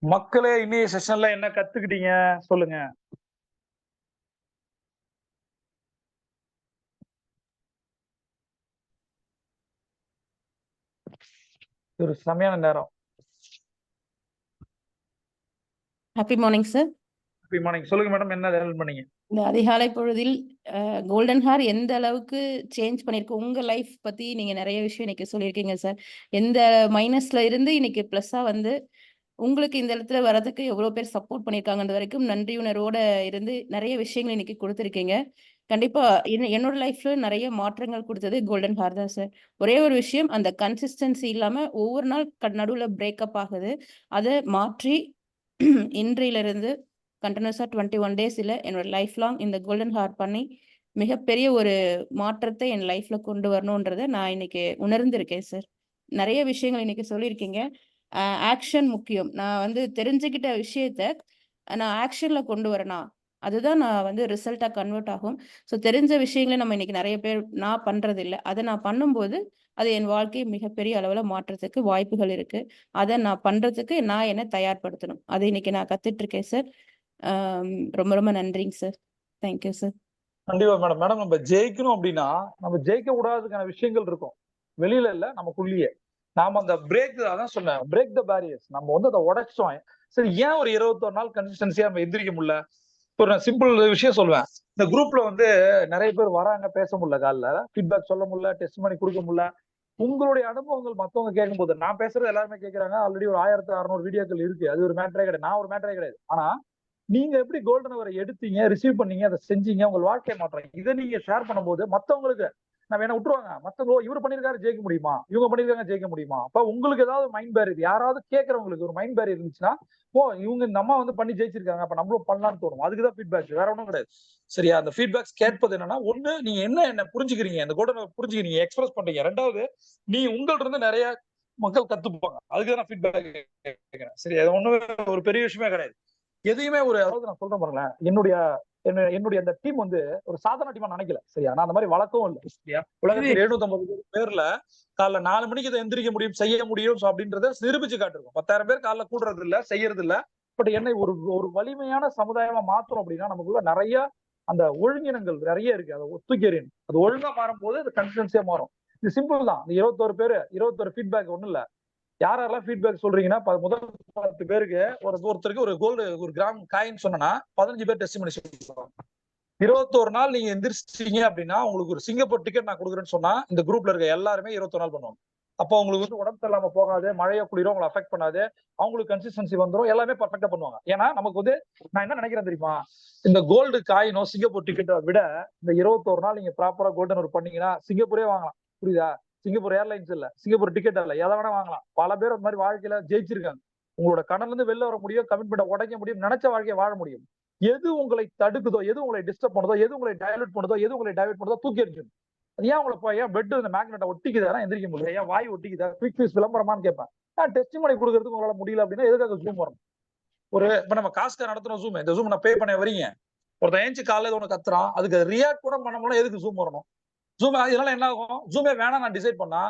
மக்களே, இன்னைய செஷன்ல என்ன கத்துக்கிட்டீங்க சொல்லுங்க. ஒரு செமையான நேரம். Happy morning sir. Happy morning. சொல்லுங்க மேடம், என்ன ஹெல்ப் பண்ணீங்க? இந்த அதிகாலை பொழுதில் கோல்டன் ஹார் எந்த அளவுக்கு சேஞ்ச் பண்ணிருக்கு உங்க லைஃப் பத்தி நீங்க நிறைய விஷயம் இன்னைக்கு சொல்லியிருக்கீங்க சார். எந்த மைனஸ்ல இருந்து இன்னைக்கு பிளஸ்ஸா வந்து உங்களுக்கு இந்த இடத்துல வர்றதுக்கு எவ்வளவு பேர் சப்போர்ட் பண்ணியிருக்காங்கன்ற வரைக்கும் நன்றியுணர்வோட இருந்து நிறைய விஷயங்கள் இன்னைக்கு கொடுத்துருக்கீங்க. கண்டிப்பா என்னோட லைஃப்ல நிறைய மாற்றங்கள் கொடுத்தது கோல்டன் ஹார் தான் சார். ஒரே ஒரு விஷயம், அந்த கன்சிஸ்டன்சி இல்லாம ஒவ்வொரு நாள் நடுவுல பிரேக்கப் ஆகுது. அதை மாற்றி இன்றையிலிருந்து கண்டினியூஸா 21 டேஸ் இல்ல என்னோட லைஃப் லாங் இந்த கோல்டன் ஹார் பண்ணி மிகப்பெரிய ஒரு மாற்றத்தை என் லைஃப்ல கொண்டு வரணுன்றதை நான் இன்னைக்கு உணர்ந்திருக்கேன் சார். நிறைய விஷயங்கள் இன்னைக்கு சொல்லியிருக்கீங்க. ஆக்ஷன் முக்கியம். நான் வந்து தெரிஞ்சுக்கிட்ட விஷயத்த நான் ஆக்ஷன்ல கொண்டு வரணும், அதுதான் நான் வந்து ரிசல்ட்டா கன்வெர்ட் ஆகும். ஸோ தெரிஞ்ச விஷயங்களை நம்ம இன்னைக்கு நிறைய பேர் நான் பண்றது இல்லை. அதை நான் பண்ணும்போது அது என் வாழ்க்கையை மிகப்பெரிய அளவுல மாற்றத்துக்கு வாய்ப்புகள் இருக்கு. அதை நான் பண்றதுக்கு நான் என்ன தயார்படுத்தணும், அதை இன்னைக்கு நான் கத்துட்டு இருக்கேன் சார். ரொம்ப ரொம்ப நன்றிங்க சார். Thank you sir. கண்டிப்பா மேடம். மேடம், நம்ம ஜெயிக்கணும் அப்படின்னா நம்ம ஜெயிக்க கூடாததுக்கான விஷயங்கள் இருக்கும். வெளியில இல்ல, நமக்குள்ளேயே. நாம அந்த அதான் சொன்னேன், பிரேக் த பேரியர்ஸ். நம்ம வந்து அதை உடைச்சோம். சரி, ஏன் ஒரு 21 நாள் கன்சிஸ்டன்சியா நம்ம எந்திரிக்க முடியல? ஒரு சிம்பிள் விஷயம் சொல்லுவேன். இந்த குரூப்ல வந்து நிறைய பேர் வராங்க, பேச முடியல, காலைல ஃபீட்பேக் சொல்ல முடியல, டெஸ்ட் பண்ணி கொடுக்க முடியல. உங்களுடைய அனுபவங்கள் மத்தவங்க கேட்கும் போது, நான் பேசுறது எல்லாருமே கேட்கறாங்க. ஆல்ரெடி ஒரு 1600 வீடியோக்கள் இருக்கு. அது ஒரு மேட்டரே கிடையாது. நான் ஒரு மேட்டரே கிடையாது. ஆனா நீங்க எப்படி கோல்டன் அவரை எடுத்தீங்க, ரிசீவ் பண்ணீங்க, அதை செஞ்சீங்க, உங்க வாழ்க்கையை மாற்றீங்க, இதை நீங்க ஷேர் பண்ணும்போது மத்தவங்களுக்கு நம்ம என்ன விட்டுருவாங்க. மத்தவங்க இவர் பண்ணிருக்காரு ஜெயிக்க முடியுமா, இவங்க பண்ணிருக்காங்க ஜெயிக்க முடியுமா? அப்ப உங்களுக்கு ஏதாவது மைண்ட் பேரியர், யாராவது கேட்கறவங்களுக்கு ஒரு மைண்ட் பேரியர் இருந்துச்சுன்னா, ஓ இவங்க இந்த அம்மா வந்து பண்ணி ஜெயிச்சிருக்காங்க, அப்ப நம்மளும் பண்ணலாம்னு தோணும். அதுக்குதான் ஃபீட்பேக், வேற ஒன்றும் கிடையாது. சரியா? அந்த ஃபீட்பேக்ஸ் கேட்பது என்னன்னா, ஒண்ணு நீங்க என்ன புரிஞ்சுக்கிறீங்க, அந்த கோல்டன் புரிஞ்சுக்கிறீங்க, எக்ஸ்பிரஸ் பண்றீங்க. ரெண்டாவது, நீ உங்கள்ட்ட இருந்து நிறைய மக்கள் கத்துப்பாங்க. அதுக்கு தான் ஃபீட்பேக் கேட்கிறேன். சரி, அது ஒண்ணுமே ஒரு பெரிய விஷயமே கிடையாது. எதையுமே ஒரு, அதாவது நான் சொல்றேன் பாருங்களேன், என்னுடைய அந்த டீம் வந்து ஒரு சாதாரண டீமா நினைக்கல. சரியா? நான் அந்த மாதிரி வழக்கம் இல்லை. சரியா? உலகத்தில் 750 பேர்ல காலைல 4 மணிக்கு இதை எந்திரிக்க முடியும், செய்ய முடியும் அப்படின்றத நிரூபிச்சு காட்டிருக்கோம். 10,000 பேர் காலைல கூடுறது இல்ல, செய்யறது இல்ல. பட் என்னை ஒரு ஒரு வலிமையான சமுதாயமா மாத்துறோம் அப்படின்னா நமக்குள்ள நிறைய அந்த ஒழுங்கினங்கள் நிறைய இருக்கு. அதை ஒத்துக்கிறேன். அது ஒழுங்கா மாறும் போது அது கன்சிஸ்டன்சியா மாறும். இது சிம்பிள் தான். இந்த 21 ஃபீட்பேக் ஒண்ணு இல்ல. யாரெல்லாம் ஃபீட்பேக் சொல்றீங்கன்னா, முதல் 10 பேருக்கு ஒருத்தருக்கு ஒரு கோல்டு, ஒரு கிராம் காயின் சொன்னா 15 பேர் டெஸ்டிமனி சொல்லுவாங்க. 21 நாள் நீங்க எந்திரிச்சிட்டீங்க அப்படின்னா உங்களுக்கு ஒரு சிங்கப்பூர் டிக்கெட் நான் கொடுக்குறேன்னு சொன்னா இந்த குரூப்ல இருக்க எல்லாருமே 21 நாள் பண்ணுவாங்க. அப்போ உங்களுக்கு வந்து உடம்பு சரியில்லாம போகாது, மழையோ குளிரோ உங்களை அஃபெக்ட் பண்ணாது, அவங்களுக்கு கன்சிஸ்டன்சி வந்துடும், எல்லாமே பர்ஃபெக்டா பண்ணுவாங்க. ஏன்னா நமக்கு வந்து நான் என்ன நினைக்கிறேன் தெரியுமா, இந்த கோல்டு காயினோ சிங்கப்பூர் டிக்கெட்டை விட இந்த 21 நாள் நீங்க ப்ராப்பரா கோல்டன் ஒரு பண்ணீங்கன்னா சிங்கப்பூரே வாங்கலாம். புரியுதா? சிங்கப்பூர் ஏர்லைன்ஸ் இல்ல, சிங்கப்பூர் டிக்கெட் இல்ல, எதை வேணா வாங்கலாம். பல பேர் அந்த மாதிரி வாழ்க்கையில ஜெயிச்சிருக்காங்க. உங்களோட கனவுல இருந்து வெளில வர முடியும், கமிட்மெண்ட்டை உடைக்க முடியும், நினைச்ச வாழ்க்கையை வாழ முடியும். எது உங்களை தடுக்குதோ, எது உங்களை டிஸ்டர்ப் பண்ணுதோ, எது உங்களை டைலூட் பண்ணுதோ, எது உங்களை டைவர்ட் பண்ணுதோ தூக்கி எறிஞ்சிடும். ஏன் உங்களை ஏன் பெட் இந்த மேக்னெட்டை ஒட்டிக்குதா எந்திரிக்க முடியல, ஏன் வாய் ஒட்டிக்குதா, குவிக் ஃபீஸ் விளம்பரமான்னு கேட்பேன். டெஸ்ட் மணி கொடுக்கறதுக்கு உங்களால முடியல அப்படின்னா எதுக்காக ஜூம் வரணும்? ஒரு இப்ப நம்ம காசுக்கு நடத்துறோம் ஜூம், இந்த ஜூம் நான் பே பண்ண வரீங்க, ஒருத்தன் ஏஞ்சி காலையில ஒன்று கத்துறான், அதுக்கு ரியாக்ட் கூட பண்ண முடியல, எதுக்கு ஜூம் வரணும்? ஜூம் இதனால என்ன ஆகும்? ஜூமே வேணாம் நான் டிசைட் பண்ணா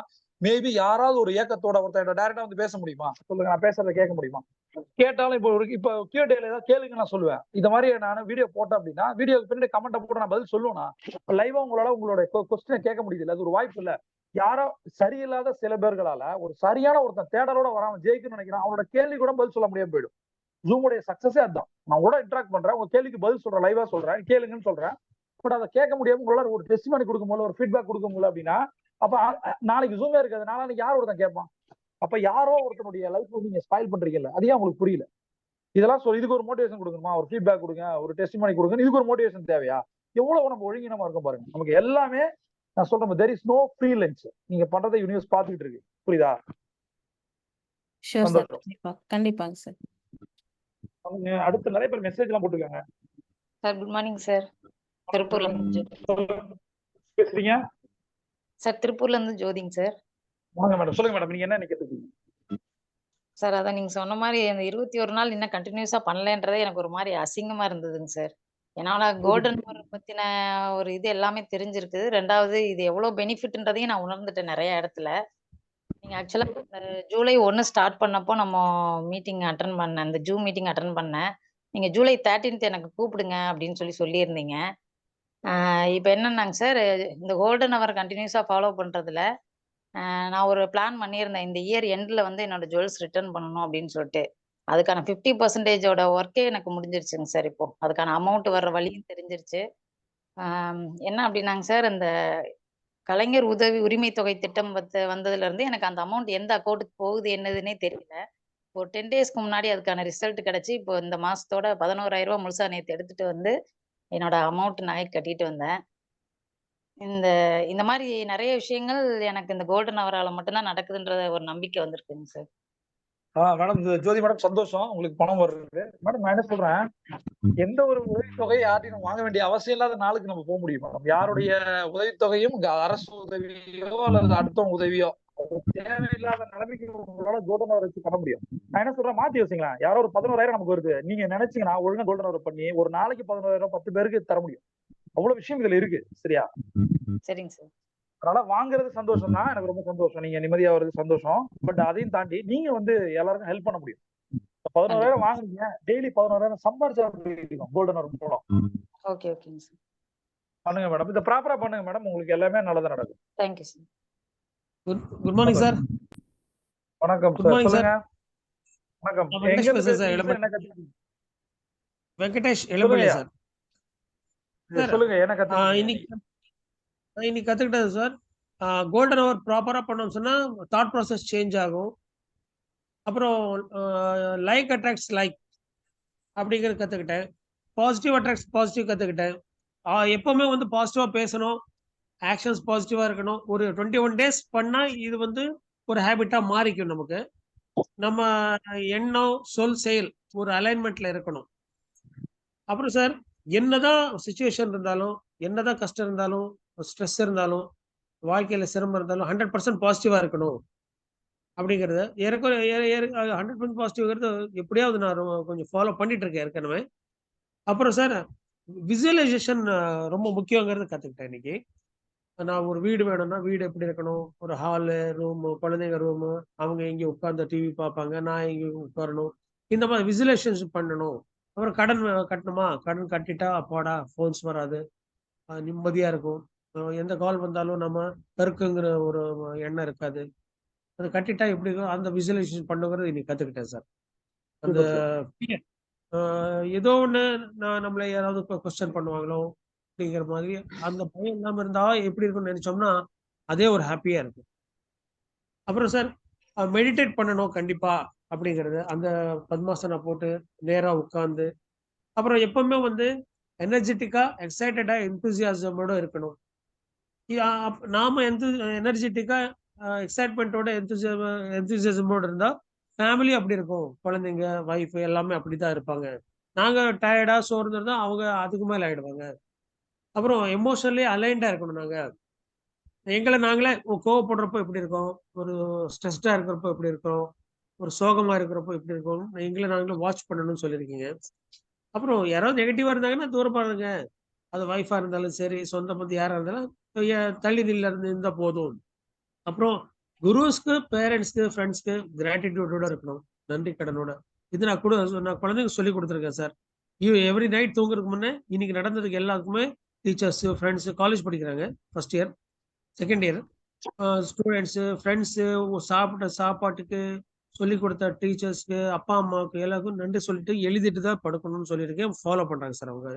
மேபி யாராவது ஒரு இயக்கத்தோட ஒருத்தர் டைரக்டா வந்து பேச முடியுமா சொல்லுங்க? நான் பேசுறத கேட்க முடியுமா? கேட்டாலும் இப்போ கியூடேல ஏதாவது கேளுங்க நான் சொல்லுவேன். இந்த மாதிரி நான் வீடியோ போட்டேன் அப்படின்னா வீடியோக்கு பின்னாடி கமெண்ட் போட்டு நான் பதில் சொல்லுவேனா? லைவா உங்களால உங்களோட கொஸ்டினை கேட்க முடியுது, அது ஒரு வாய்ப்பு இல்ல. யாரோ சரியில்லாத சில பேர்களால ஒரு சரியான ஒருத்தன் தேடலோட வராம ஜெயிக்கணும்னு நினைக்கிறான், அவனோட கேள்வி கூட பதில் சொல்ல முடியாம போயிடும். ஜூமுடைய சக்சஸே அதுதான். நான் கூட இன்டராக்ட் பண்றேன், உங்க கேள்விக்கு பதில் சொல்றேன், லைவா சொல்றேன், கேளுங்கன்னு சொல்றேன். பட் அதை கேட்க முடியாம உங்களால ஒரு டெஸ்டிமனி கொடுக்க முடியல, ஒரு ஃபீட்பேக் கொடுக்க முடியல அப்படின்னா அப்ப நாளைக்கு ஜூமே இருக்காது, நாளைக்கு யார் ஒருத்தன் கேட்பான்? அப்ப யாரோ ஒருத்தனுடைய லைஃப் நீங்க ஸ்பாயில் பண்றீங்கல்ல, அது ஏன் உங்களுக்கு புரியல? இதெல்லாம் சொல்லி இதுக்கு ஒரு மோட்டிவேஷன் கொடுக்கணுமா? ஒரு ஃபீட்பேக் கொடுங்க, ஒரு டெஸ்டிமனி கொடுங்க, இதுக்கு ஒரு மோட்டிவேஷன் தேவையா? எவ்வளவு நம்ம ஒழுங்கினமா இருக்கும் பாருங்க. நமக்கு எல்லாமே நான் சொல்றேன், there is no free lunch. நீங்க பண்றதை யூனிவர்ஸ் பாத்துக்கிட்டு இருக்கு. புரியுதா? Sure sir. கண்டிப்பாங்க சார். அடுத்து நிறைய பேர் மெசேஜ் எல்லாம் போட்டுருக்காங்க. Sir good morning sir. திருப்பூர்ல இருந்து பேசுறீங்க சார். திருப்பூர்ல இருந்து ஜோதிங்க சார். வாங்க மேடம், சொல்லுங்க மேடம், நீங்க என்ன கேட்டுருக்கீங்க? சார் அதான் நீங்க சொன்ன மாதிரி அந்த 21 நாள் இன்னும் கண்டினியூஸா பண்ணலன்றதே எனக்கு ஒரு மாதிரி அசிங்கமா இருந்ததுங்க சார். ஏன்னா கோல்டன் பத்தின ஒரு இது எல்லாமே தெரிஞ்சிருக்குது. ரெண்டாவது இது எவ்வளவு பெனிஃபிட்ன்றதையும் நான் உணர்ந்துட்டேன் நிறைய இடத்துல. நீங்க ஆக்சுவலா ஜூலை 1 ஸ்டார்ட் பண்ணப்போ நம்ம மீட்டிங் அட்டெண்ட் பண்ணேன். அந்த ஜூம் மீட்டிங் அட்டெண்ட் பண்ணேன். நீங்க ஜூலை 13th எனக்கு கூப்பிடுங்க அப்படின்னு சொல்லியிருந்தீங்க. இப்ப என்னன்னாங்க சார், இந்த கோல்டன் ஹவர் கன்டினியூஸா ஃபாலோ பண்றதுல, நான் ஒரு பிளான் பண்ணியிருந்தேன். இந்த இயர் எண்ட்ல வந்து என்னோட ஜுவல்ஸ் ரிட்டர்ன் பண்ணணும் அப்படின்னு சொல்லிட்டு. அதுக்கான 50% ஒர்க்கே எனக்கு முடிஞ்சிருச்சுங்க சார் இப்போ. அதுக்கான அமௌண்ட் வர்ற வழியும் தெரிஞ்சிருச்சு. என்ன அப்படின்னாங்க சார், இந்த கலைஞர் உதவி உரிமை தொகை திட்டம் வந்ததுலருந்து எனக்கு அந்த அமௌண்ட் எந்த அக்கவுண்ட்டுக்கு போகுது என்னதுன்னே தெரியல. ஒரு 10 டேஸ்க்கு முன்னாடி அதுக்கான ரிசல்ட் கிடைச்சு, இப்போ இந்த மாசத்தோட ரூ. 11,000 முழுசா நேத்து எடுத்துட்டு வந்து, என்னோட அமௌண்ட் நகை கட்டிட்டு வந்தேன். இந்த இந்த மாரி நெறைய விஷயங்கள் எனக்கு இந்த கோல்டன் ஹவரால மட்டும் தான் நடக்குதுன்ற ஒரு நம்பிக்கை வந்திருக்குங்க சார். மேடம் ஜோதி மேடம் சந்தோஷம். உங்களுக்கு பணம் வருது. மேடம் நான் என்ன சொல்றேன், எந்த ஒரு உதவித்தொகையை யார்ட்டையும் நம்ம வாங்க வேண்டிய அவசியம் இல்லாத நாளுக்கு நம்ம போக முடியும் மேடம். யாருடைய உதவித்தொகையும் அரசு உதவியோ அல்லது அடுத்தவங்க உதவியோ தேவையில்லாத நிலைமைக்கு உங்களால கோல்டன் ஹவர் வச்சு பண்ண முடியும். நான் என்ன சொல்றேன், மாத்தி யோசிங்களேன். யாரோ ஒரு 11,000 நமக்கு வருது. நீங்க நினைச்சீங்கன்னா ஒழுங்கா கோல்டன் ஹவர் பண்ணி ஒரு நாளைக்கு 11,000 10 பேருக்கு தர முடியும். அவ்வளவு விஷயம் இதுல இருக்கு. சரியா? சரிங்க சார். அதனால வாங்குறது சந்தோஷம் தான். எனக்கு ரொம்ப சந்தோஷம். நீங்க நிம்மதியா வருது சந்தோஷம். பட் அதையும் தாண்டி நீங்க வந்து எல்லாருக்கும் ஹெல்ப் பண்ண முடியும். 11,000 வாங்குறீங்க, டெய்லி 11,000 சம்பாதிச்சா கோல்டன் ஹவர் மூலம் ஓகே, ஓகேங்க சார். பண்ணுங்க மேடம். இதை ப்ராப்பரா பண்ணுங்க மேடம். உங்களுக்கு எல்லாமே நல்லதா நடக்கும். Thank you sir. Good morning sir. வணக்கம் குட் சார். Morning sir. சொல்லுங்க. வணக்கம். நான் வெங்கடேஷ் எங்க இருந்து பேசுறேன் சார். பேசுறீங்க? என்ன கத்துக்கிட்டீங்க? வெங்கடேஷ் இளம்பிள்ளை சொல்லுங்கய்யா. சார். சொல்லுங்க. என்ன கத்துக்கிட்டீங்க? இன்னைக்கு கத்துக்கிட்டது சார், கோல்டன் ஹவர் ப்ராப்பரா பண்ணோம்னு சொன்னா தாட் ப்ராசஸ் சேஞ்ச் ஆகும். அப்புறம் லைக் அட்ராக்ட்ஸ் லைக் அப்படிங்கிறது கத்துக்கிட்டேன். பாசிட்டிவ் அட்ராக்ட்ஸ் பாசிட்டிவ் கத்துக்கிட்டேன். எப்பவுமே வந்து பாசிட்டிவா பேசணும், ஆக்ஷன்ஸ் பாசிட்டிவா இருக்கணும். ஒரு 21 டேஸ் பண்ணா இது வந்து ஒரு ஹேபிட்டா மாறிக்கும் நமக்கு. நம்ம எண்ணம் சொல் செயல் ஒரு அலைன்மெண்ட்ல இருக்கணும். அப்புறம் சார், என்னதான் சுச்சுவேஷன் இருந்தாலும், என்னதான் கஷ்டம் இருந்தாலும், ஸ்ட்ரெஸ் இருந்தாலும், வாழ்க்கையில சிரமம் இருந்தாலும் 100% பாசிட்டிவா இருக்கணும் அப்படிங்கிறது 100% பாசிட்டிவ்ங்கிறது எப்படியாவது நான் கொஞ்சம் ஃபாலோ பண்ணிட்டு இருக்கேன் ஏற்கனவே. அப்புறம் சார், விசுவலைசேஷன் ரொம்ப முக்கியங்கிறது கத்துக்கிட்டேன் இன்னைக்கு. நான் ஒரு வீடு வேணும்னா வீடு எப்படி இருக்கணும், ஒரு ஹாலு, ரூமு, குழந்தைங்க ரூமு, அவங்க இங்கே உட்கார்ந்து டிவி பார்ப்பாங்க, நான் இங்கே உட்காரணும். இந்த மாதிரி விசுவலைசேஷன் பண்ணணும். அப்புறம் கடன் கட்டணுமா, கடன் கட்டிட்டா அப்பாடா ஃபோன்ஸ் வராது, நிம்மதியா இருக்கும். எந்த கால் வந்தாலும் நம்ம பெருக்குங்கிற ஒரு எண்ணம் இருக்காது. அது கட்டிட்டா எப்படி இருக்கும், அந்த விசுவலைசேஷன் பண்ணுங்கிறது இன்னைக்கு கத்துக்கிட்டேன் சார். அந்த fear, ஏதோ ஒண்ணு நம்மள யாராவது கொஸ்டின் பண்ணுவாங்களோ அப்படிங்கிற மாதிரி அந்த பயம் இல்லாம இருந்தா எப்படி இருக்கும்னு நினைச்சோம்னா அதே ஒரு ஹாப்பியா இருக்கும். அப்புறம் சார், மெடிடேட் பண்ணணும் கண்டிப்பா அப்படிங்கிறது, அந்த பத்மாசனா போட்டு நேரா உட்கார்ந்து, அப்புறம் எப்பவுமே வந்து எனர்ஜெட்டிக்கா, எக்ஸைட்டடா, எந்தூசியாசமோட இருக்கணும். நாம எனர்ஜெட்டிக்கா, எக்ஸைட்மெண்ட்டோட, எந்தூசியாசமோட இருந்தா ஃபேமிலி அப்படி இருக்கும். குழந்தைங்க, வைஃப் எல்லாமே அப்படிதான் இருப்பாங்க. நாங்க டயர்டா சோர்ந்து இருந்தா அவங்க அதுக்கு மேல ஆயிடுவாங்க. அப்புறம் எமோஷனலி அலைன்டா இருக்கணும் நாங்க. எங்கள நாங்களே கோவப்படுறப்போ எப்படி இருக்கோம், ஒரு ஸ்ட்ரெஸ்டா இருக்கிறப்போ எப்படி இருக்கோம், ஒரு சோகமா இருக்கிறப்போ எப்படி இருக்கும், எங்கள நாங்களே வாட்ச் பண்ணணும்னு சொல்லியிருக்கீங்க. அப்புறம் யாராவது நெகட்டிவா இருந்தாங்கன்னா தூரமா இருங்க. அது வைஃபா இருந்தாலும் சரி, சொந்த பந்தம் யாரா இருந்தாலும் தள்ளி இருந்தா போதும். அப்புறம் குருஸ்க்கு, பேரண்ட்ஸ்க்கு, ஃப்ரெண்ட்ஸ்க்கு கிராட்டிடியூடோட இருக்கணும். நன்றி கடனோட. இது நான் குழந்தைங்களுக்கு சொல்லிக் கொடுத்துருக்கேன் சார். எவ்ரி நைட் தூங்குறதுக்கு முன்னே இன்னைக்கு நடந்ததுக்கு எல்லாருக்குமே டீச்சர்ஸ், ஃப்ரெண்ட்ஸ், காலேஜ் படிக்கிறாங்க, first year, second year, students, friends, சாப்பிட்ட சாப்பாட்டுக்கு சொல்லிக் கொடுத்த டீச்சர்ஸ்க்கு, அப்பா அம்மாவுக்கு எல்லாருக்கும் நன்றி சொல்லிட்டு எழுதிட்டு தான் படுக்கணும்னு சொல்லியிருக்கேன். ஃபாலோ பண்றாங்க சார் அவங்க.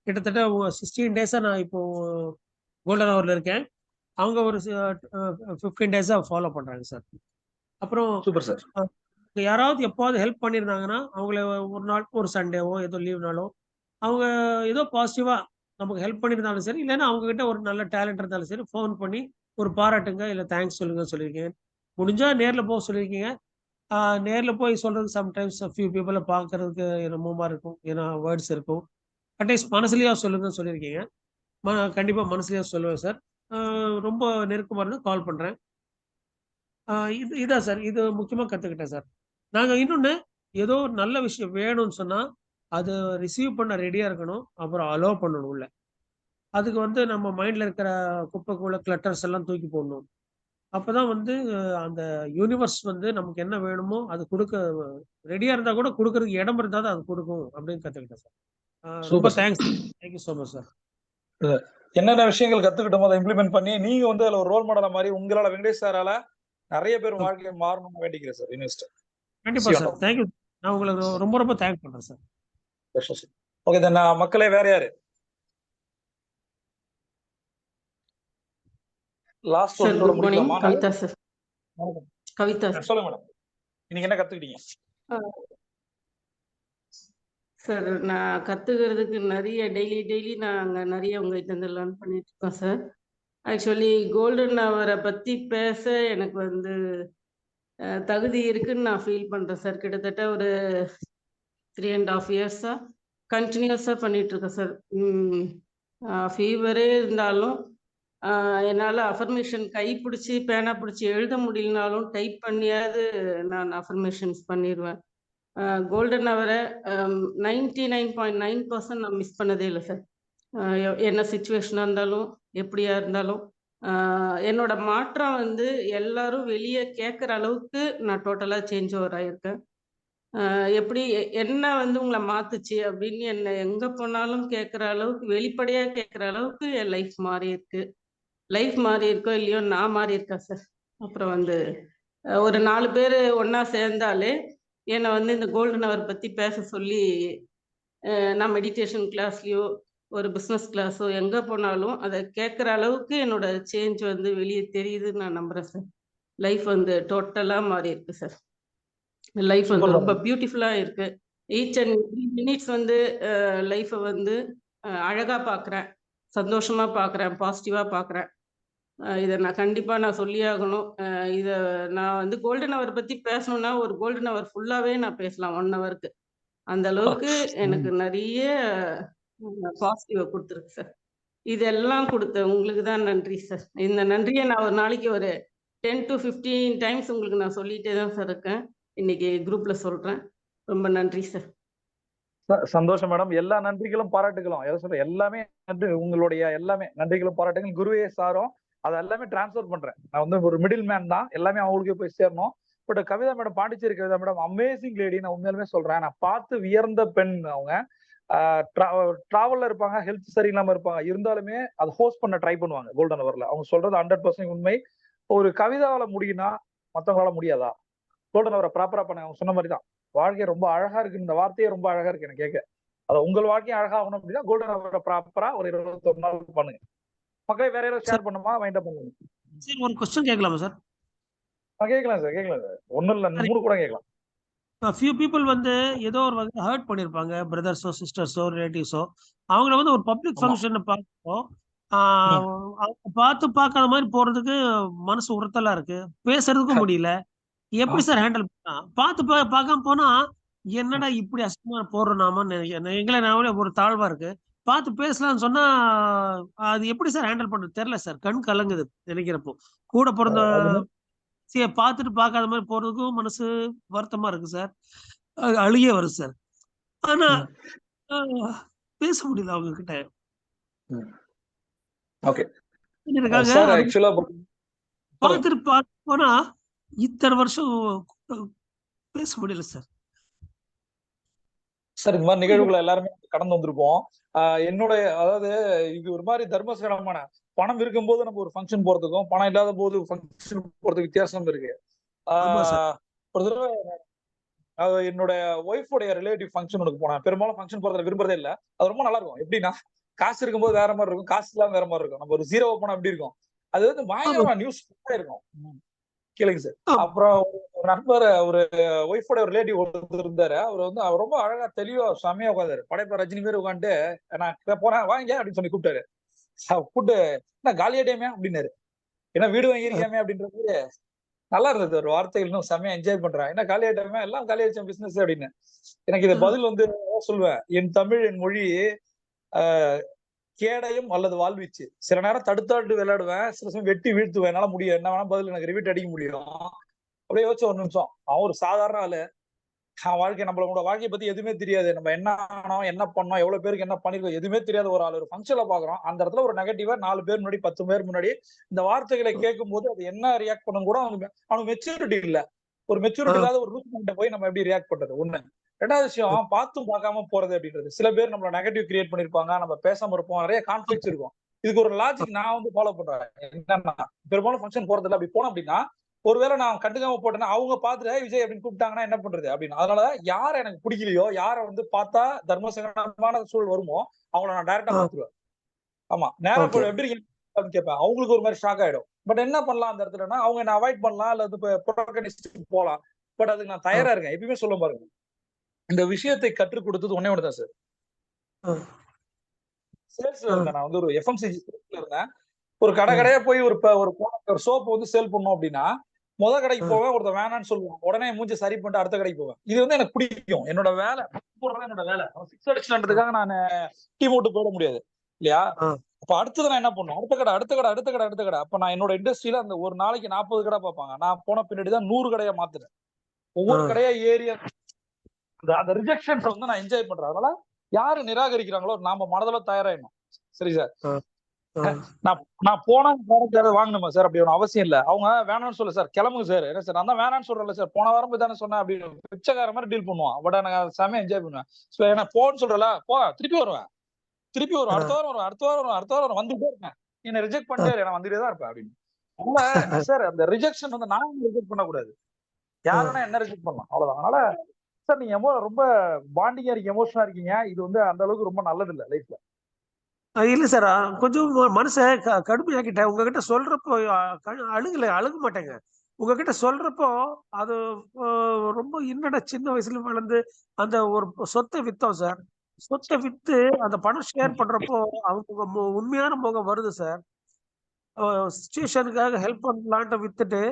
கிட்டத்தட்ட 16 டேஸா நான் இப்போ கோல்டன் ஹவர்ல இருக்கேன். அவங்க ஒரு 15 டேஸா ஃபாலோ பண்றாங்க சார். அப்புறம் சூப்பர் சார். யாராவது எப்பாவது ஹெல்ப் பண்ணியிருந்தாங்கன்னா அவங்கள ஒரு நாள், ஒரு சண்டேவோ ஏதோ லீவ்னாலும் அவங்க ஏதோ பாசிட்டிவா நமக்கு ஹெல்ப் பண்ணியிருந்தாலும் சரி, இல்லைன்னா அவங்க கிட்ட ஒரு நல்ல டேலண்ட் இருந்தாலும் சரி, ஃபோன் பண்ணி ஒரு பாராட்டுங்க, இல்லை தேங்க்ஸ் சொல்லுங்க சொல்லியிருக்கீங்க. முடிஞ்சா நேர்ல போக சொல்லியிருக்கீங்க. நேர்ல போய் சொல்றது சம்டைம்ஸ் ஃபியூ பீப்புளை பார்க்கறதுக்கு என்னமோமா இருக்கும், ஏன்னா வேர்ட்ஸ் இருக்கும். அட்லீஸ்ட் மனசுலயா சொல்லுங்கன்னு சொல்லியிருக்கீங்க. கண்டிப்பா மனசுலயா சொல்லுவேன் சார். ரொம்ப நெருக்கமா இருந்தா கால் பண்றேன். இதான் சார். இது முக்கியமா கத்துக்கிட்டேன் சார். நாங்க இன்னொன்னு, ஏதோ ஒரு நல்ல விஷயம் வேணும்னு சொன்னா, அது ரிசீவ் பண்ண ரெடியா இருக்கணும். அப்புறம் அலோ பண்ணணும் உள்ள. அதுக்கு வந்து நம்ம மைண்ட்ல இருக்கிற குப்பைக்குள்ள கிளட்டர்ஸ் எல்லாம் தூக்கி போடணும். அப்பதான் வந்து அந்த யூனிவர்ஸ் வந்து நமக்கு என்ன வேணுமோ அது கொடுக்க ரெடியா இருந்தா கூட கொடுக்கறதுக்கு இடம் இருந்தா தான் அது கொடுக்கும் அப்படின்னு கத்துக்கிட்டேன் சார். ரொம்ப super sir. Thanks. Thank you so much sir. என்னென்ன விஷயங்கள் கத்துக்கிட்டோமோ அதை இம்ப்ளிமெண்ட் பண்ணி நீங்க வந்து அதுல ஒரு ரோல் மாடலா மாதிரி உங்களால வெங்கடேஷ் சாரால நிறைய பேர் வாழ்க்கையை மாறணும்னு வேண்டிக்கிறேன் சார். இன்வெஸ்டர் கண்டிப்பா சார். தேங்க்யூ. நான் உங்களுக்கு ரொம்ப ரொம்ப தேங்க் பண்றேன் சார். ஓகே தென் மக்களே வேற யாரு லாஸ்ட் சார் ஒன்னோட குட் மார்னிங். முடிக்கலாமா? கவிதா சார். கவிதா சார். சொல்லுங்க மேடம். இன்னைக்கு என்ன கத்துக்கிட்டீங்க? சார் நான் கத்துக்கிறதுக்கு நிறைய டெய்லி நாங்க நிறைய உங்ககிட்ட இருந்து லேர்ன் பண்ணிட்டு இருக்கோம் சார். ஆக்சுவலி கோல்டன் அவரை பத்தி பேச எனக்கு வந்து தகுதி இருக்குன்னு நான் ஃபீல் பண்றேன் சார். கிட்டத்தட்ட ஒரு 3.5 இயர்ஸா கண்டினியூஸா பண்ணிட்டு இருக்கேன் சார். ஃபீவரே இருந்தாலும் என்னால் அஃபர்மேஷன் கைப்பிடிச்சி பேனா பிடிச்சி எழுத முடியலனாலும் டைப் பண்ணியாவது நான் அஃபர்மேஷன்ஸ் பண்ணிடுவேன். கோல்டன் அவரை 99.9% நான் மிஸ் பண்ணதே இல்லை சார். என்ன சுச்சுவேஷனாக இருந்தாலும் எப்படியா இருந்தாலும் என்னோட மாற்றம் வந்து எல்லாரும் வெளியே கேட்குற அளவுக்கு நான் டோட்டலாக சேஞ்ச் ஓவர் ஆகியிருக்கேன். எப்படி என்ன வந்து உங்களை மாத்துச்சு அப்படின்னு என்ன எங்கே போனாலும் கேட்குற அளவுக்கு வெளிப்படையாக கேட்குற அளவுக்கு என் லைஃப் மாறி இருக்கு. லைஃப் மாறி இருக்கோ இல்லையோ நான் மாறி இருக்கேன் சார். அப்புறம் வந்து ஒரு 4 பேர் ஒன்றா சேர்ந்தாலே என்னை வந்து இந்த கோல்டன் அவர் பற்றி பேச சொல்லி நான் மெடிடேஷன் கிளாஸ்லையோ ஒரு பிஸ்னஸ் கிளாஸோ எங்கே போனாலும் அதை கேட்குற அளவுக்கு என்னோட சேஞ்ச் வந்து வெளியே தெரியுதுன்னு நான் நம்புகிறேன் சார். லைஃப் வந்து டோட்டலாக மாறி இருக்கு சார். லைஃப் வந்து ரொம்ப பியூட்டிஃபுல்லாக இருக்கு. ஈச் அண்ட் 3 மினிட்ஸ் வந்து லைஃப்பை வந்து அழகாக பார்க்குறேன், சந்தோஷமாக பார்க்குறேன், பாசிட்டிவாக பார்க்குறேன். இதை நான் கண்டிப்பாக நான் சொல்லியாகணும். இதை நான் வந்து கோல்டன் அவர் பற்றி பேசணும்னா ஒரு கோல்டன் அவர் ஃபுல்லாகவே நான் பேசலாம் 1 ஹவருக்கு. அந்த அளவுக்கு எனக்கு நிறைய பாசிட்டிவை கொடுத்துருக்கு சார். இதெல்லாம் கொடுத்த உங்களுக்கு தான் நன்றி சார். இந்த நன்றியை நான் ஒரு நாளைக்கு ஒரு 10 to 15 டைம்ஸ் உங்களுக்கு நான் சொல்லிட்டே தான் சார் இருக்கேன். இன்னைக்கு குரூப்ல சொல்றேன். ரொம்ப நன்றி சார். சந்தோஷம் மேடம். எல்லா நன்றிகளும் பாராட்டுகளும் எல்லாமே நன்றி. உங்களுடைய எல்லாமே நன்றிகளும் பாராட்டுகளும் குருவே சாரும் அதை எல்லாமே டிரான்ஸ்ஃபர் பண்றேன். நான் வந்து ஒரு மிடில் மேன் தான். எல்லாமே அவங்களுக்கே போய் சேரணும். But Kavitha madam, Pondicherry Kavitha madam amazing lady. நான் உண்மையிலுமே சொல்றேன். நான் பார்த்து வியர்ந்த பெண். அவங்க டிராவல்ல இருப்பாங்க, ஹெல்த் சரியில்லாம இருப்பாங்க, இருந்தாலுமே அதை ஹோஸ்ட் பண்ண ட்ரை பண்ணுவாங்க கோல்டன் அவர்ல. அவங்க சொல்றது 100% உண்மை. ஒரு கவிதாவால முடியும்னா மத்தவங்களால முடியாதா? கோல்டன் அவரை ப்ராப்பரா பண்ண அவங்க சொன்ன மாதிரி தான். வாழ்க்கை ரொம்ப அழகா இருக்கு. இந்த வார்த்தையே ரொம்ப அழகா இருக்கு எனக்கு கேட்க. அதை உங்கள் வாழ்க்கையும் அழகாகணும் அப்படின்னா கோல்டன் அவரை ப்ராப்பரா ஒரு 21 நாள் பண்ணுங்க. மக்களே வேற யாராவது ஷேர் பண்ணுமா? வைண்ட் அப் பண்ணுங்க. சரி, ஒரு क्वेश्चन கேட்கலாமா சார்? கேட்கலாம் சார், கேட்கலாம் சார். ஒன்னும் இல்ல, 3 கூட கேட்கலாம். ஃபியூ பீப்புள் வந்து ஏதோ ஒரு வந்து ஹர்ட் பண்ணிருப்பாங்க, பிரதர்ஸோ சிஸ்டர்ஸோ ரிலேட்டிவ்ஸோ. அவங்கள வந்து ஒரு பப்ளிக் ஃபங்க்ஷன் பார்ப்போம், பார்த்து பார்க்காத மாதிரி போறதுக்கு மனசு உறுத்தலா இருக்கு, பேசுறதுக்கும் முடியல. எப்படி சார் ஹேண்டில் பண்ணா? பார்த்து பார்க்காம போனா என்னடா இப்படி அசிங்கமா போடுறோம் நாமன்னு எங்களை நாமளே ஒரு தாழ்வா இருக்கு. பார்த்து பேசலாம்னு சொன்னா அது எப்படி சார் ஹேண்டில் பண்றது தெரியல சார். கண் கலங்குது நினைக்கிறப்போ. கூட பிறந்த பார்த்துட்டு பார்க்காத மாதிரி போறதுக்கும் மனசு வருத்தமா இருக்கு சார். அழுகே வருது சார். ஆனா பேச முடியல அவங்க கிட்ட. ஓகே சார், ஆக்சுவலா பார்த்துட்டு பார்த்து போனா இத்தனை வருஷம் பேச முடியல சார். சார் இந்த மாதிரி நிகழ்வுகளை எல்லாருமே கடந்து வந்திருப்போம். என்னுடைய அதாவது இது ஒரு மாதிரி தர்மசகரமான பணம் இருக்கும்போது நம்ம ஒரு ஃபங்க்ஷன் போறதுக்கும் பணம் இல்லாத போது ஃபங்க்ஷன் போறதுக்கு வித்தியாசம் இருக்கு. ஒரு தடவை என்னோட ஒய்ஃபோடைய ரிலேட்டிவ் ஃபங்க்ஷன் ஒன்று போனேன். பெரும்பாலும் ஃபங்க்ஷன் போறதுல விரும்புறதே இல்லை. அது ரொம்ப நல்லா இருக்கும். எப்படின்னா காசு இருக்கும்போது வேற மாதிரி இருக்கும், காசு இல்லாம வேற மாதிரி இருக்கும். நம்ம ஒரு 0 போனா எப்படி இருக்கும், அது வந்து பயங்கரமா நியூஸ் இருக்கும். கேளுங்க சார். அப்புறம் ஒரு நண்பர், ஒரு ஒய்ஃபோட ஒரு ரிலேட்டிவ் ஒருத்தர் இருந்தாரு. அவர் வந்து அவர் ரொம்ப அழகா தெளிவா செமையா உட்காந்தாரு. படைப்பா ரஜினி பேர் உட்காந்துட்டு நான் போறேன் வாங்க அப்படின்னு சொல்லி கூப்பிட்டாரு. கூப்பிட்டு என்ன காலியாட்டியாமே அப்படின்னாரு. ஏன்னா வீடு வாங்கியிருக்காமே அப்படின்றது நல்லா இருந்தது. ஒரு வார்த்தைகள் இன்னும் செமையா என்ஜாய் பண்றேன். என்ன காலியாட்டாமே, எல்லாம் காலியாச்ச பிசினஸ் அப்படின்னு. எனக்கு இது பதில் வந்து சொல்லுவேன், என் தமிழ் என் மொழி கேடயம் அல்லது வாழ்வீச்சு. சில நேரம் தடுத்தாட்டு விளையாடுவேன், சில சமயம் வெட்டி வீழ்த்துவேன். என்னால முடியும், என்ன வேணா பதில் எனக்கு ரிவீட் அடிக்க முடியும். அப்படியே யோசிச்சு ஒரு நிமிஷம். அவன் ஒரு சாதாரண ஆளு, வாழ்க்கை நம்மளோட வாழ்க்கையை பத்தி எதுவுமே தெரியாது. நம்ம என்ன ஆனோம், என்ன பண்ணோம், எவ்வளவு பேருக்கு என்ன பண்ணிருக்கோம் எதுவுமே தெரியாத ஒரு ஆள் ஒரு ஃபங்க்ஷன்ல பாக்குறோம். அந்த இடத்துல ஒரு நெகட்டிவா 4 பேர் முன்னாடி 10 பேர் முன்னாடி இந்த வார்த்தைகளை கேட்கும் போது அது என்ன ரியாக்ட் பண்ணும் கூட அவனுக்கு மெச்சூரிட்டி இல்ல. ஒரு மெச்சூரிட்டி இல்லாத ஒரு லூஸ் போய் நம்ம எப்படி ரியாக்ட் பண்றது ஒண்ணு. ரெண்டாவது விஷயம் பார்த்தும் பார்க்காம போறது அப்படின்றது. சில பேர் நம்மள நெகட்டிவ் கிரியேட் பண்ணிருப்பாங்க, நம்ம பேசாம இருப்போம், நிறைய கான்ஃபிளிக்ஸ் இருக்கும். இதுக்கு ஒரு லாஜிக் நான் வந்து ஃபாலோ பண்றேன். என்னன்னா பெரும்பாலும் ஃபங்க்ஷன் போறது இல்ல. அப்படி போனோம் அப்படின்னா ஒருவேளை நான் கண்டுக்காம போட்டேன்னா அவங்க பாத்துட்டு விஜய் அப்படின்னு கூப்பிட்டாங்கன்னா என்ன பண்றது அப்படின்னு. அதனால யார எனக்கு பிடிக்கலையோ, யார வந்து பார்த்தா தர்மசங்கடமான சூழல் வருமோ அவங்கள நான் டைரக்டா மாத்துருவேன். ஆமா நேரம் எப்படி இருக்கீங்க அப்படின்னு கேட்பேன். அவங்களுக்கு ஒரு மாதிரி ஷாக் ஆயிடும். பட் என்ன பண்ணலாம் அந்த இடத்துலன்னா அவங்க என்ன அவாய்ட் பண்ணலாம் அல்லது புறக்கணிச்சு போலாம். பட் அதுக்கு நான் தயாரா இருக்கேன். எப்பயுமே சொல்ல பாருங்க, இந்த விஷயத்தை கற்றுக் கொடுத்தது ஒன்னே ஒண்ணுதான் சார். சேல்ஸ்ல இருந்தேன். நான் வந்து ஒரு எஃப்எம்சிஜி இருந்தேன். ஒரு கடையா போய் ஒரு சோப் வந்து சேல் பண்ணோம் அப்படின்னா முதல் கடைக்கு போவேன், ஒருத்தர் வேணான்னு சொல்லுவான், உடனே மூஞ்சி சரி பண்ணிட்டு அடுத்த கடைக்கு போவேன். இது வந்து எனக்கு பிடிக்கும். என்னோட வேலை என்னோட வேலை. 6 அடிச்சுன்றதுக்காக நான் டீம் விட்டு போயிட முடியாது இல்லையா? அப்ப அடுத்தது நான் என்ன பண்ணுவேன், அடுத்த கடை. அப்ப நான் என்னோட இண்டஸ்ட்ரியில அந்த ஒரு நாளைக்கு 40 கடை பார்ப்பாங்க. நான் போன பின்னாடிதான் 100 கடையா மாத்துறேன். ஒவ்வொரு கடையா ஏரியா அந்த ரிஜெக்ஷன்ஸ் வந்து நான் என்ஜாய் பண்றேன். அதனால யாரு நிராகரிக்கிறாங்களோ நாம மனதளவு தயாராயிடணும். சரி சார், நான் போனா வாங்கணுமா சார் அப்படி ஒன்றும் அவசியம் இல்ல. அவங்க வேணாம்னு சொல்ல சார், கிளம்புங்க சார். என்ன சார் நான் தான் வேணாம்னு சொல்றேன்ல சார், போன வாரம் போய் தானே சொன்னேன் அப்படின்னு பிச்சைக்கார மாதிரி டீல் பண்ணுவான். பட் எனக்கு செமையா என்ஜாய் பண்ணுவேன். ஏன்னா போன்னு சொல்றல, திருப்பி வருவேன், அடுத்த வாரம் வரும் வந்துட்டே இருக்கேன். என்ன ரிஜெக்ட் பண்ணிட்டே நான் வந்துட்டே தான் இருப்பேன் அப்படின்னு. அதனால சார் அந்த ரிஜெக்ஷன் வந்து நான் ரிஜெக்ட் பண்ணக்கூடாது, யாருன்னா என்ன ரிஜெக்ட் பண்ணலாம் அவ்வளவுதான். அதனால சார் நீங்க ரொம்ப பாண்டிங்கா இருக்கீங்க, எமோஷனா இருக்கீங்க. இது வந்து அந்த அளவுக்கு ரொம்ப நல்லது இல்ல லைஃப்ல. இல்ல சார், கொஞ்சம் மனசை கடுமையாக்கிட்டேன். உங்ககிட்ட சொல்றப்போ அழுக மாட்டேங்க. உங்ககிட்ட சொல்றப்போ அது ரொம்ப என்னடா சின்ன வயசுல வளர்ந்து அந்த ஒரு சொத்தை வித்தோம் சார். சொத்தை வித்து அந்த பணம் ஷேர் பண்றப்போ அவங்க உண்மையான முகம் வருது சார். சிச்சுவேஷனுக்காக ஹெல்ப் பண்ணலான்ட்டு வித்துட்டு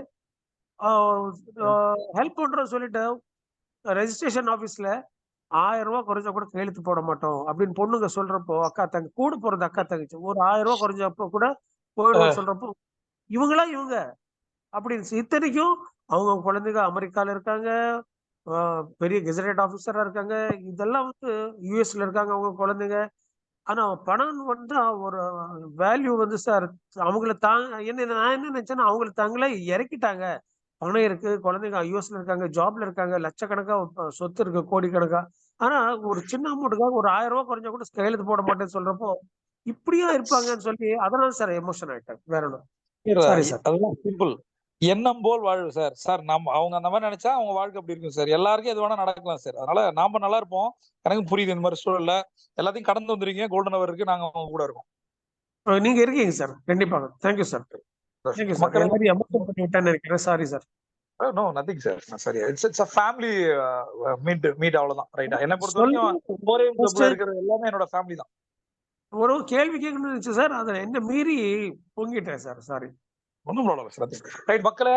ஹெல்ப் பண்றோம் சொல்லிட்டு ரெஜிஸ்ட்ரேஷன் ஆபீஸ்ல 1000 ரூபாய் குறைஞ்சா கூட கையெழுத்து போட மாட்டோம் அப்படின்னு பொண்ணுங்க சொல்றப்போ, அக்கா தங்கி கூட போறது அக்கா தங்கச்சி ஒரு 1000 ரூபாய் குறைஞ்சப்போ கூட போயிடுவோம் சொல்றப்போ, இவங்க அப்படின்னு இத்தனைக்கும் அவங்க குழந்தைங்க அமெரிக்கால இருக்காங்க, பெரிய கெசடட் ஆபீசரா இருக்காங்க, இதெல்லாம் வந்து யூஎஸ்ல இருக்காங்க அவங்க குழந்தைங்க. ஆனா பணம் வந்து ஒரு வேல்யூ வந்து சார் அவங்கள நான் என்ன நினைச்சேன்னா அவங்களை தாங்களே இறக்கிட்டாங்க. பணம் இருக்கு, குழந்தைங்க யூஎஸ்ல இருக்காங்க, ஜாப்ல இருக்காங்க, லட்சக்கணக்கா சொத்து இருக்கு, கோடிக்கணக்கா. ஆனா ஒரு சின்ன அமௌண்ட்டுக்காக ஒரு 1000 ரூபாய் குறைஞ்சா கூட கையெழுத்து போட மாட்டேன்னு சொல்றப்போ இப்படியா இருப்பாங்கன்னு சொல்லி அதனால சார் எமோஷன் ஆயிட்டேன். வேற ஒன்றும் சாரி சார். அதெல்லாம் சிம்பிள். எண்ணம் போல் வாழ்வு சார். சார் நம்ம அவங்க அந்த மாதிரி நினைச்சா அவங்க வாழ்க்கை அப்படி இருக்கும் சார். எல்லாருக்கும் எது வேணா நடக்கலாம் சார். அதனால நாம நல்லா இருப்போம். எனக்கு புரியுது இந்த மாதிரி சூழல்ல எல்லாத்தையும் கடந்து வந்துருக்கீங்க. கோல்டன் அவர் இருக்கு, நாங்க அவங்க கூட இருக்கோம். நீங்க இருக்கீங்க சார், கண்டிப்பாக. Thank you sir. Thank you sir. எல்லாரையும் எமோஷன் பண்ணி விட்டேன்னு நினைக்கிறேன். Sorry sir. No nothing sir. சரி, இட்ஸ் a family மீட் அவ்வளவுதான். ரைட்டா? என்ன பொறுத்தவரைக்கும் ஒரே கிளப்ல இருக்கிற எல்லாமே என்னோட ஃபேமிலி தான். ஒரு கேள்வி கேட்கணும்னு நினைச்சேன் சார், அதை என்ன மீறி பொங்கிட்டேன் சார். சாரி. ஒன்றும் ரைட் மக்களே,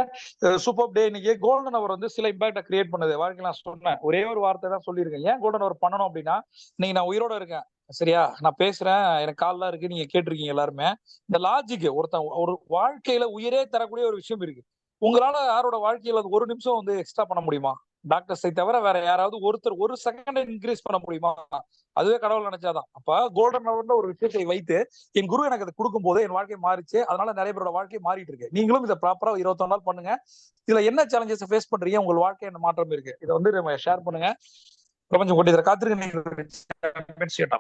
சூப்பர் டே. இன்னைக்கு கோல்டன் அவர் வந்து சில இம்பாக்ட கிரியேட் பண்ணது வாழ்க்கை. நான் சொன்னேன் ஒரே ஒரு வார்த்தை தான் சொல்லியிருக்கேன். ஏன் கோல்டன் அவர் பண்ணணும் அப்படின்னா, இன்னைக்கு நான் உயிரோட இருக்கேன் சரியா, நான் பேசுறேன், எனக்கு கால்லாம் இருக்கு, நீங்க கேட்டிருக்கீங்க எல்லாருமே. இந்த லாஜிக் ஒரு வாழ்க்கையில உயிரே தரக்கூடிய ஒரு விஷயம் இருக்கு. உங்களால யாரோட வாழ்க்கையில ஒரு நிமிஷம் வந்து எக்ஸ்ட்ரா பண்ண முடியுமா? டாக்டர்ஸை தவிர வேற யாராவது ஒருத்தர் ஒரு செகண்ட் இன்க்ரீஸ் பண்ண முடியுமா? அதுவே கடவுள் நினைச்சாதான். அப்ப கோல்டன் அவர்ல ஒரு விஷயத்தை வைத்து என் குரு எனக்கு அதை கொடுக்கும் போது என் வாழ்க்கை மாறிச்சு. அதனால நிறைய பேரோட வாழ்க்கை மாறிட்டு இருக்கு. நீங்களும் இதை ப்ராப்பரா 21 நாள் பண்ணுங்க. இதுல என்ன சேலஞ்சஸ் ஃபேஸ் பண்றீங்க, உங்க வாழ்க்கை என்ன மாற்றம் இருக்கு, இதை வந்து நம்ம ஷேர் பண்ணுங்க. பிரபஞ்சம் கொட்டி காத்திருக்க.